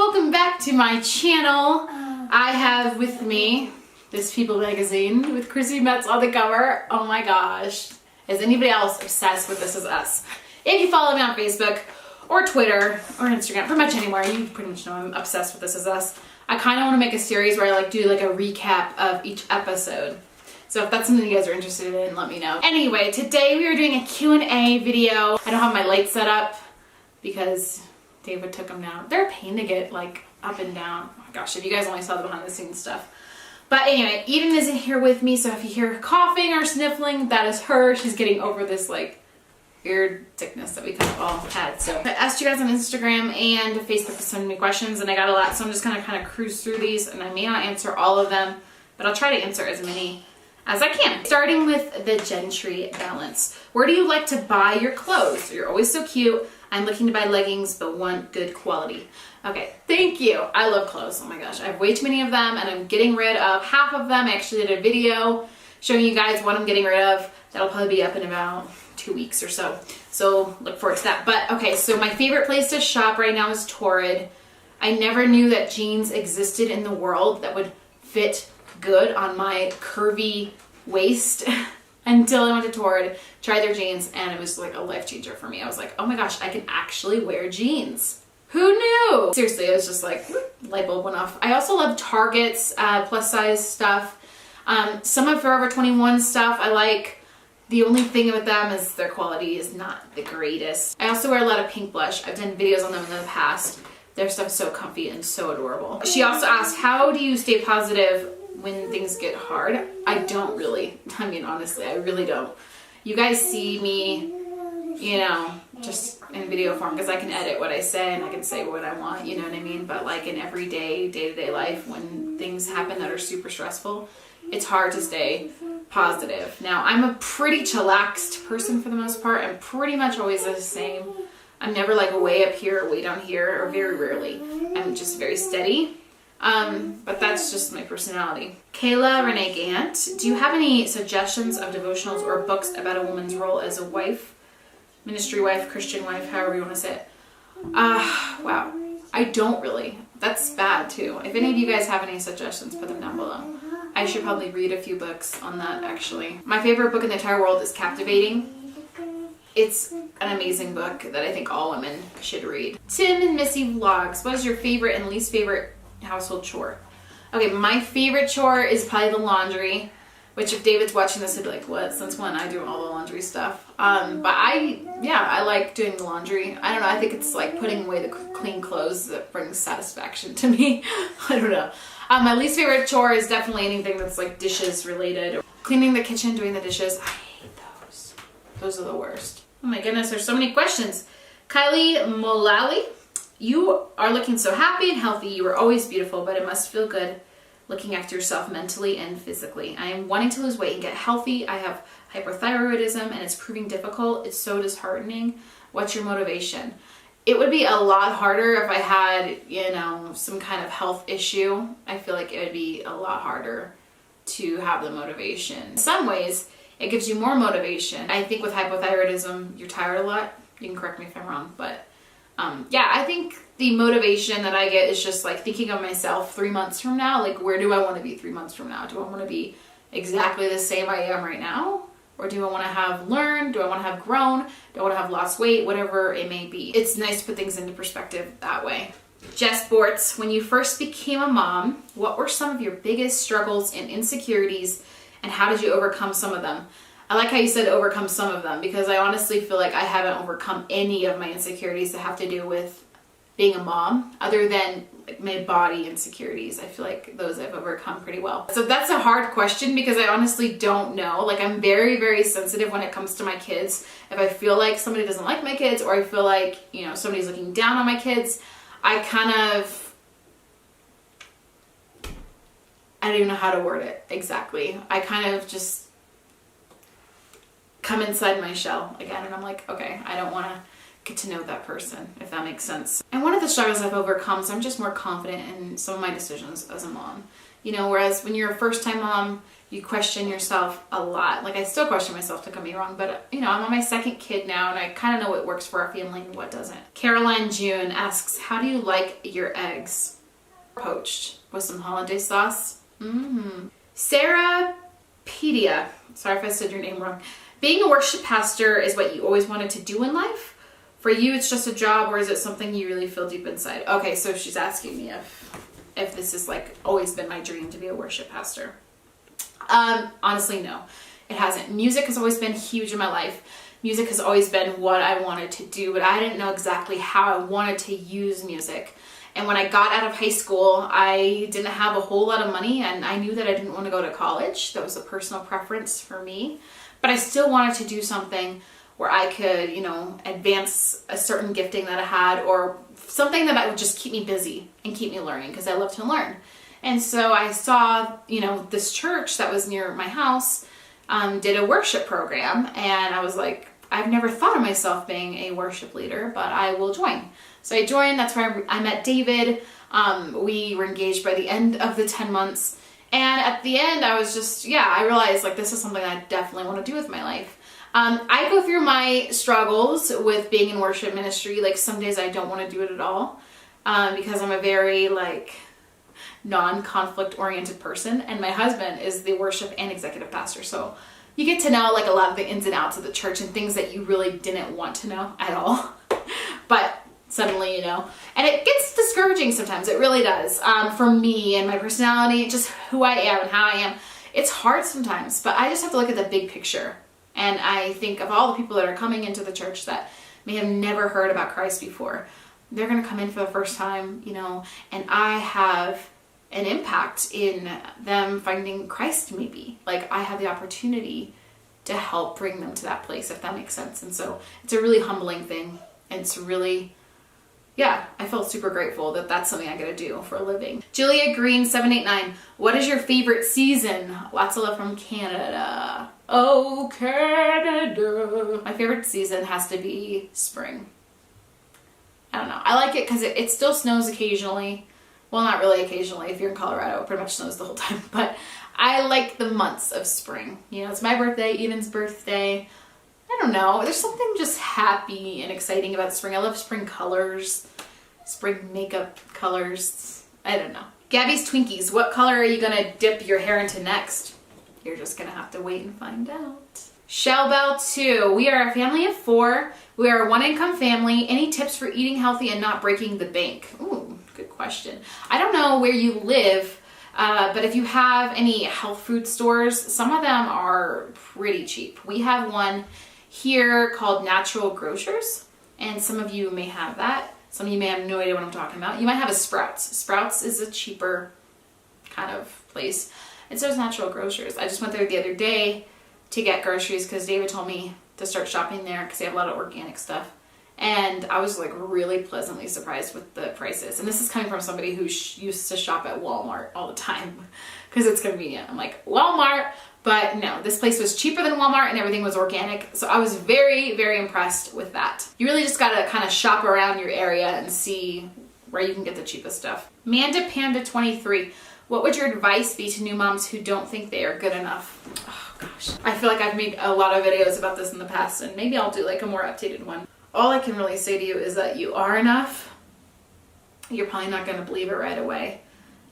welcome back to my channel. I have with me this People magazine with Chrissy Metz on the cover. Oh my gosh. Is anybody else obsessed with This Is Us? If you follow me on Facebook or Twitter or Instagram, pretty much anywhere, you pretty much know I'm obsessed with This Is Us. I kind of want to make a series where I do a recap of each episode. So if that's something you guys are interested in, let me know. Anyway, today we are doing a Q&A video. I don't have my lights set up because David took them down. They're a pain to get up and down. Oh my gosh, if you guys only saw the behind the scenes stuff. But anyway, Eden isn't here with me, so if you hear coughing or sniffling, that is her. She's getting over this ear sickness that we kind of all had. So I asked you guys on Instagram and Facebook to send me questions, and I got a lot, so I'm just gonna kind of cruise through these, and I may not answer all of them, but I'll try to answer as many as I can. Starting with the Gentry balance. Where do you like to buy your clothes? You're always so cute. I'm looking to buy leggings, but want good quality. Okay, thank you. I love clothes. Oh my gosh, I have way too many of them, and I'm getting rid of half of them. I actually did a video showing you guys what I'm getting rid of. That'll probably be up in about 2 weeks or so. So look forward to that. But okay, so my favorite place to shop right now is Torrid. I never knew that jeans existed in the world that would fit good on my curvy waist until I went to Torrid, tried their jeans, and it was a life changer for me. I was like, oh my gosh, I can actually wear jeans. Who knew? Seriously, it was just light bulb went off. I also love Target's plus size stuff. Some of Forever 21 stuff I like. The only thing with them is their quality is not the greatest. I also wear a lot of pink blush. I've done videos on them in the past. Their stuff's so comfy and so adorable. She also asked, how do you stay positive when things get hard? I don't really. I mean, honestly, I really don't. You guys see me, just in video form because I can edit what I say and I can say what I want, you know what I mean? But in everyday, day-to-day life, when things happen that are super stressful, it's hard to stay positive. Now, I'm a pretty chillaxed person for the most part. I'm pretty much always the same. I'm never way up here or way down here, or very rarely. I'm just very steady. But that's just my personality. Kayla Renee Gant, do you have any suggestions of devotionals or books about a woman's role as a wife, ministry wife, Christian wife, however you want to say it? Wow. I don't really. That's bad too. If any of you guys have any suggestions, put them down below. I should probably read a few books on that, actually. My favorite book in the entire world is Captivating. It's an amazing book that I think all women should read. Tim and Missy Vlogs, what is your favorite and least favorite household chore? Okay, my favorite chore is probably the laundry, which if David's watching this, he'd be like, what? Since when? I do all the laundry stuff. But I like doing the laundry. I don't know, I think it's putting away the clean clothes that brings satisfaction to me. I don't know. My least favorite chore is definitely anything that's dishes related. Cleaning the kitchen, doing the dishes. I hate those. Those are the worst. Oh my goodness, there's so many questions. Kylie Molali, you are looking so happy and healthy. You are always beautiful, but it must feel good looking after yourself mentally and physically. I am wanting to lose weight and get healthy. I have hyperthyroidism and it's proving difficult. It's so disheartening. What's your motivation? It would be a lot harder if I had, some kind of health issue. I feel like it would be a lot harder to have the motivation. In some ways, it gives you more motivation. I think with hypothyroidism, you're tired a lot. You can correct me if I'm wrong, but I think the motivation that I get is just thinking of myself 3 months from now. Where do I want to be 3 months from now? Do I want to be exactly the same I am right now? Or do I want to have learned? Do I want to have grown? Do I want to have lost weight? Whatever it may be. It's nice to put things into perspective that way. Jess Bortz, when you first became a mom, what were some of your biggest struggles and insecurities, and how did you overcome some of them? I like how you said overcome some of them, because I honestly feel like I haven't overcome any of my insecurities that have to do with being a mom, other than my body insecurities. I feel like those I've overcome pretty well. So that's a hard question because I honestly don't know. I'm very, very sensitive when it comes to my kids. If I feel like somebody doesn't like my kids, or I feel like, somebody's looking down on my kids, I don't even know how to word it exactly. I kind of just come inside my shell again, and I'm like, okay, I don't want to get to know that person, if that makes sense. And one of the struggles I've overcome, so I'm just more confident in some of my decisions as a mom. You know, whereas when you're a first-time mom, you question yourself a lot. Like, I still question myself, don't get me wrong, but you know, I'm on my second kid now, and I kind of know what works for our family and what doesn't. Caroline June asks, how do you like your eggs? Poached with some hollandaise sauce. Sarah Pedia, sorry if I said your name wrong. Being a worship pastor is what you always wanted to do in life? For you, it's just a job, or is it something you really feel deep inside? Okay, so she's asking me if this has like always been my dream to be a worship pastor. Honestly, no, it hasn't. Music has always been huge in my life. Music has always been what I wanted to do, but I didn't know exactly how I wanted to use music. And when I got out of high school, I didn't have a whole lot of money, and I knew that I didn't want to go to college. That was a personal preference for me. But I still wanted to do something where I could, you know, advance a certain gifting that I had, or something that would just keep me busy and keep me learning, because I love to learn. And so I saw, you know, this church that was near my house did a worship program, and I was like, I've never thought of myself being a worship leader, but I will join. So I joined. That's where I met David. We were engaged by the end of the 10 months. And at the end, I was just, I realized like this is something I definitely want to do with my life. I go through my struggles with being in worship ministry. Like, some days I don't want to do it at all because I'm a very like non-conflict oriented person, and my husband is the worship and executive pastor. So you get to know like a lot of the ins and outs of the church and things that you really didn't want to know at all. But suddenly, you know, and it gets discouraging sometimes. It really does. For me and my personality, just who I am and how I am, it's hard sometimes, but I just have to look at the big picture. And I think of all the people that are coming into the church that may have never heard about Christ before. They're going to come in for the first time, you know, and I have an impact in them finding Christ, maybe. Like, I have the opportunity to help bring them to that place, if that makes sense. And so it's a really humbling thing. And it's really, I feel super grateful that that's something I get to do for a living. Julia Green 789, what is your favorite season? Lots of love from Canada. Oh, Canada. My favorite season has to be spring. I don't know. I like it because it still snows occasionally. Well, not really occasionally. If you're in Colorado, it pretty much snows the whole time. But I like the months of spring. You know, it's my birthday, Eden's birthday. I don't know. There's something just happy and exciting about spring. I love spring colors, spring makeup colors. I don't know. Gabby's Twinkies, what color are you going to dip your hair into next? You're just going to have to wait and find out. Shell Bell 2, we are a family of 4. We are a one-income family. Any tips for eating healthy and not breaking the bank? Ooh, good question. I don't know where you live, but if you have any health food stores, some of them are pretty cheap. We have one here called Natural Grocers, and some of you may have that. Some of you may have no idea what I'm talking about. You might have a Sprouts. Sprouts is a cheaper kind of place. And so is Natural Grocers. I just went there the other day to get groceries because David told me to start shopping there because they have a lot of organic stuff. And I was like really pleasantly surprised with the prices. And this is coming from somebody who used to shop at Walmart all the time because it's convenient. I'm like, Walmart. But no, this place was cheaper than Walmart and everything was organic. So I was very, very impressed with that. You really just gotta kind of shop around your area and see where you can get the cheapest stuff. Manda Panda 23. What would your advice be to new moms who don't think they are good enough? Oh gosh. I feel like I've made a lot of videos about this in the past, and maybe I'll do like a more updated one. All I can really say to you is that you are enough. You're probably not gonna believe it right away.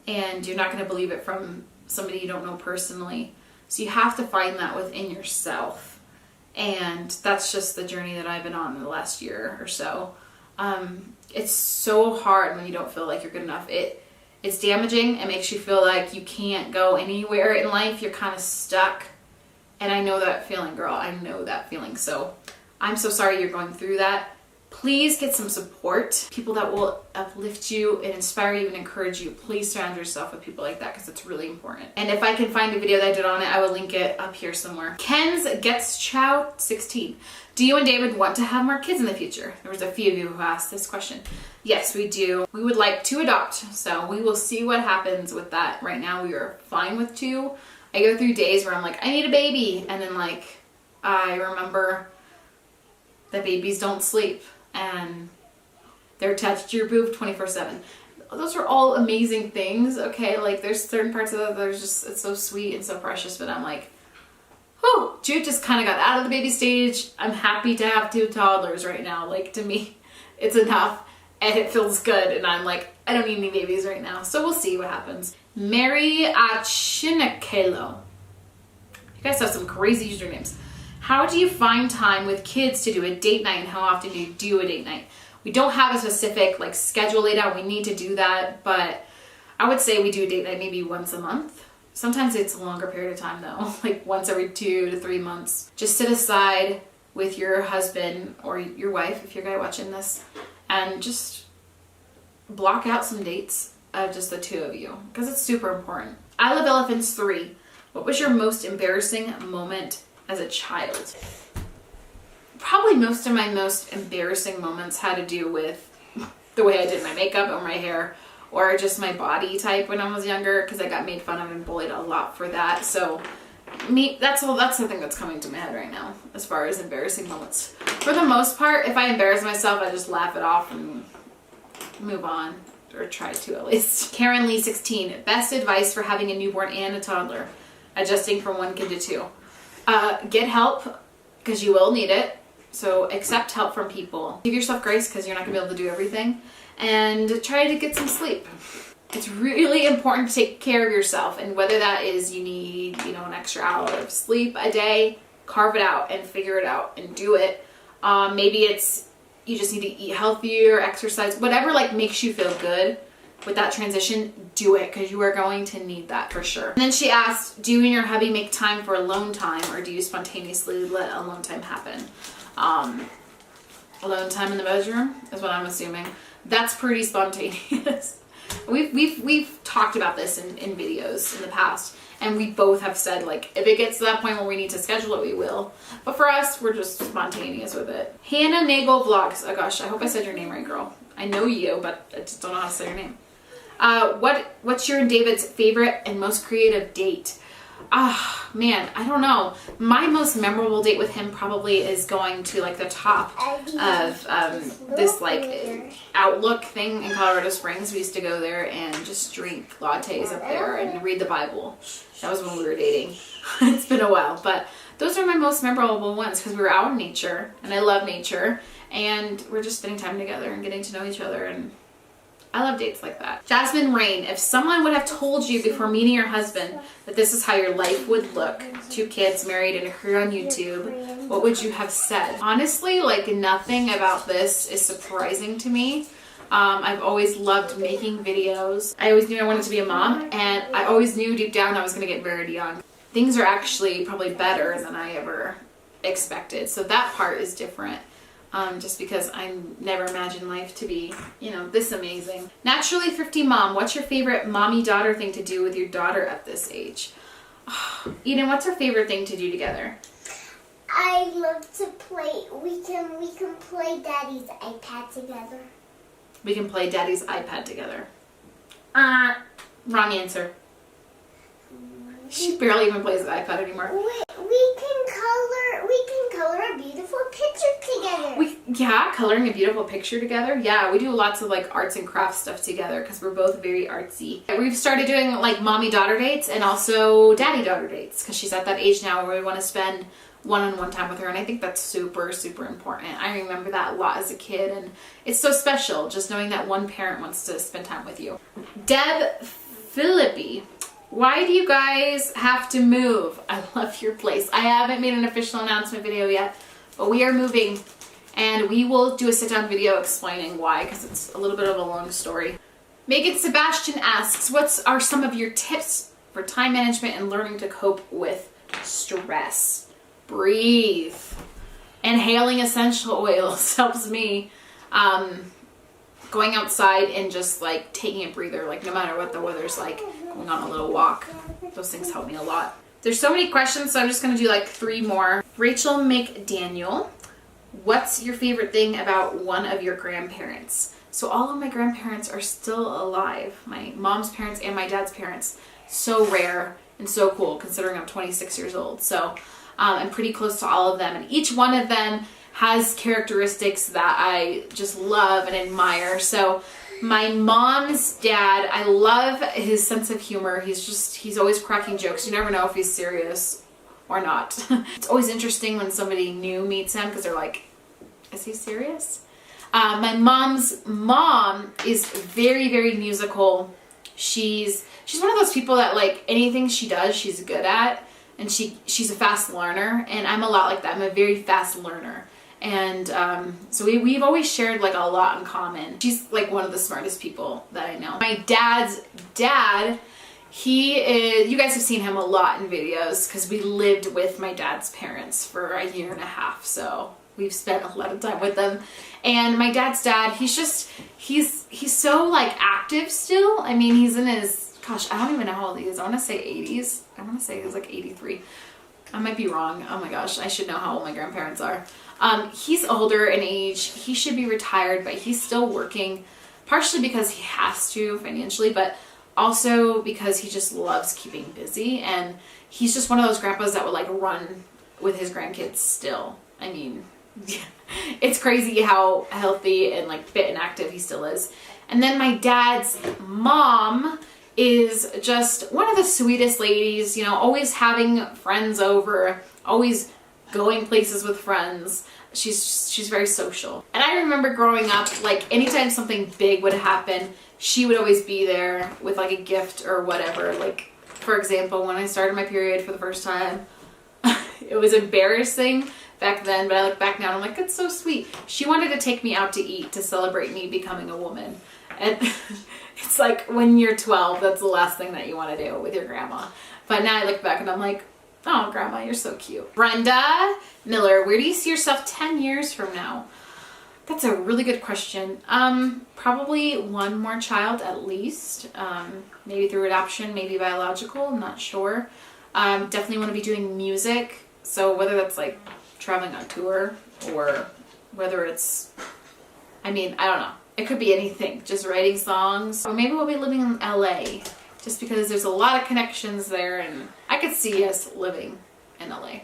And you're not gonna believe it from somebody you don't know personally. So you have to find that within yourself. And that's just the journey that I've been on in the last year or so. It's so hard when you don't feel like you're good enough. It's damaging. It makes you feel like you can't go anywhere in life. You're kind of stuck. And I know that feeling, girl. I know that feeling. So I'm so sorry you're going through that. Please get some support. People that will uplift you and inspire you and encourage you. Please surround yourself with people like that because it's really important. And if I can find a video that I did on it, I will link it up here somewhere. Ken's Gets Chow 16. Do you and David want to have more kids in the future? There was a few of you who asked this question. Yes, we do. We would like to adopt. So we will see what happens with that. Right now we are fine with 2. I go through days where I'm like, I need a baby. And then like, I remember that babies don't sleep. And they're attached to your boob 24/7. those are all amazing things, okay? Like, there's certain parts of it that are just, it's so sweet and so precious, but I'm like, oh, Jude just kind of got out of the baby stage. I'm happy to have 2 toddlers right now. Like, to me, it's enough, and it feels good, and I'm like, I don't need any babies right now. So we'll see what happens. Mary Achinakelo. You guys have some crazy usernames. How do you find time with kids to do a date night, and how often do you do a date night? We don't have a specific like schedule laid out. We need to do that, but I would say we do a date night maybe once a month. Sometimes it's a longer period of time though, like once every 2 to 3 months. Just sit aside with your husband or your wife, if you're a guy watching this, and just block out some dates of just the 2 of you, because it's super important. I Love Elephants 3. What was your most embarrassing moment as a child? Probably most of my most embarrassing moments had to do with the way I did my makeup or my hair, or just my body type when I was younger, because I got made fun of and bullied a lot for that. So that's the thing that's coming to my head right now as far as embarrassing moments. For the most part, if I embarrass myself, I just laugh it off and move on, or try to at least. Karen Lee 16. Best advice for having a newborn and a toddler, adjusting from 1 kid to 2. Get help, because you will need it. So accept help from people. Give yourself grace, because you're not gonna be able to do everything. And try to get some sleep. It's really important to take care of yourself, and whether that is you need, an extra hour of sleep a day, carve it out and figure it out and do it. Maybe it's you just need to eat healthier, exercise, whatever like makes you feel good with that transition, do it, because you are going to need that for sure. And then she asked, do you and your hubby make time for alone time, or do you spontaneously let alone time happen? Alone time in the bedroom is what I'm assuming. That's pretty spontaneous. We've talked about this in videos in the past, and we both have said, like, if it gets to that point where we need to schedule it, we will. But for us, we're just spontaneous with it. Hannah Nagel Vlogs. Oh gosh, I hope I said your name right, girl. I know you, but I just don't know how to say your name. What's your and David's favorite and most creative date? Man, I don't know. My most memorable date with him probably is going to like the top of this like Outlook thing in Colorado Springs. We used to go there and just drink lattes up there and read the Bible. That was when we were dating. It's been a while, but those are my most memorable ones, because we were out in nature, and I love nature, and we're just spending time together and getting to know each other, and I love dates like that. Jasmine Rain. If someone would have told you before meeting your husband that this is how your life would look, 2 kids, married, and a career on YouTube, what would you have said? Honestly, like, nothing about this is surprising to me. I've always loved making videos. I always knew I wanted to be a mom, and I always knew deep down I was going to get married young. Things are actually probably better than I ever expected, so that part is different. Just because I never imagined life to be, this amazing. Naturally Thrifty Mom, what's your favorite mommy-daughter thing to do with your daughter at this age? Eden, what's our favorite thing to do together? I love to play. We can play Daddy's iPad together. We can play Daddy's iPad together. Wrong answer. She barely even plays the iPad anymore. We can color a beautiful picture together. Coloring a beautiful picture together. Yeah, we do lots of like arts and crafts stuff together, because we're both very artsy. We've started doing like mommy-daughter dates and also daddy-daughter dates, because she's at that age now where we want to spend one-on-one time with her, and I think that's super, super important. I remember that a lot as a kid, and it's so special just knowing that one parent wants to spend time with you. Deb Philippi. Why do you guys have to move? I love your place. I haven't made an official announcement video yet, but we are moving, and we will do a sit-down video explaining why, because it's a little bit of a long story. Megan Sebastian asks, what are some of your tips for time management and learning to cope with stress? Breathe. Inhaling essential oils helps me. Going outside and just like taking a breather, like no matter what the weather's like, going on a little walk. Those things help me a lot. There's so many questions, so I'm just gonna do like 3 more. Rachel McDaniel, what's your favorite thing about one of your grandparents? So all of my grandparents are still alive. My mom's parents and my dad's parents. So rare and so cool considering I'm 26 years old. So I'm pretty close to all of them, and each one of them has characteristics that I just love and admire. So My mom's dad, I love his sense of humor. He's always cracking jokes. You never know if he's serious or not. It's always interesting when somebody new meets him because they're like, is he serious? My mom's mom is very, very musical. She's one of those people that like anything she does, she's good at. And she's a fast learner, and I'm a lot like that. I'm a very fast learner. And so we've always shared like a lot in common. She's like one of the smartest people that I know. My dad's dad, you guys have seen him a lot in videos because we lived with my dad's parents for a year and a half. So we've spent a lot of time with them. And my dad's dad, he's so like active still. I mean, he's in his, gosh, I don't even know how old he is. I want to say 80s. I want to say he's like 83. I might be wrong. Oh my gosh, I should know how old my grandparents are. He's older in age. He should be retired, but he's still working, partially because he has to financially, but also because he just loves keeping busy. And he's just one of those grandpas that would like run with his grandkids still. I mean, it's crazy how healthy and like fit and active he still is. And then my dad's mom is just one of the sweetest ladies, you know, always having friends over, always going places with friends. She's very social. And I remember growing up, like anytime something big would happen, she would always be there with like a gift or whatever. Like, for example, when I started my period for the first time, it was embarrassing back then, but I look back now and I'm like, it's so sweet. She wanted to take me out to eat to celebrate me becoming a woman. And it's like when you're 12, that's the last thing that you want to do with your grandma. But now I look back and I'm like, oh, grandma, you're so cute. Brenda Miller, where do you see yourself 10 years from now? That's a really good question. Probably one more child at least. Maybe through adoption, maybe biological, I'm not sure. Definitely want to be doing music. So whether that's like traveling on tour or whether it's, I mean, I don't know. It could be anything, just writing songs. Or maybe we'll be living in LA just because there's a lot of connections there and I could see us living in LA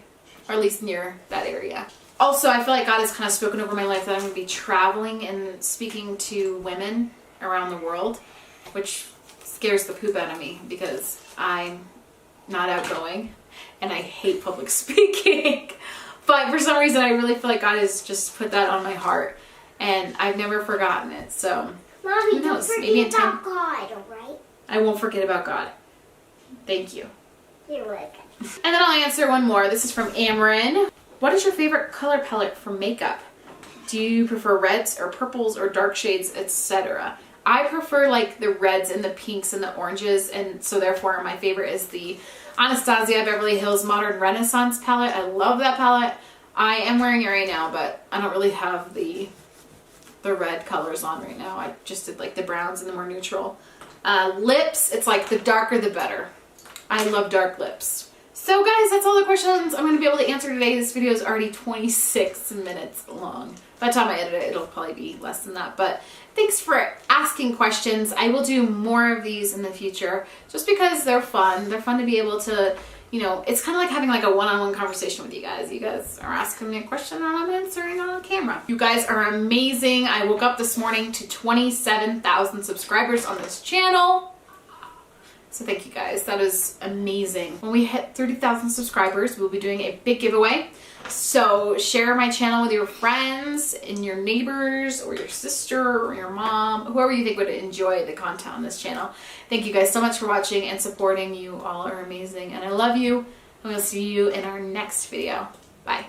or at least near that area. Also, I feel like God has kind of spoken over my life that I'm going to be traveling and speaking to women around the world, which scares the poop out of me because I'm not outgoing and I hate public speaking. But for some reason, I really feel like God has just put that on my heart. And I've never forgotten it, so Mommy, who knows? don't Maybe in forget time. about God, alright? I won't forget about God. Thank you. You're welcome. And then I'll answer one more. This is from Ameren. What is your favorite color palette for makeup? Do you prefer reds or purples or dark shades, etc.? I prefer like the reds and the pinks and the oranges, and so therefore my favorite is the Anastasia Beverly Hills Modern Renaissance palette. I love that palette. I am wearing it right now, but I don't really have the red colors on right now. I just did like the browns and the more neutral. Lips, it's like the darker the better. I love dark lips. So guys, that's all the questions I'm going to be able to answer today. This video is already 26 minutes long. By the time I edit it, it'll probably be less than that. But thanks for asking questions. I will do more of these in the future just because they're fun. They're fun to be able to, you know, it's kind of like having like a one-on-one conversation with you guys. You guys are asking me a question and I'm answering on camera. You guys are amazing. I woke up this morning to 27,000 subscribers on this channel. So thank you guys. That is amazing. When we hit 30,000 subscribers, we'll be doing a big giveaway. So share my channel with your friends and your neighbors or your sister or your mom, whoever you think would enjoy the content on this channel. Thank you guys so much for watching and supporting. You all are amazing and I love you. And we'll see you in our next video. Bye.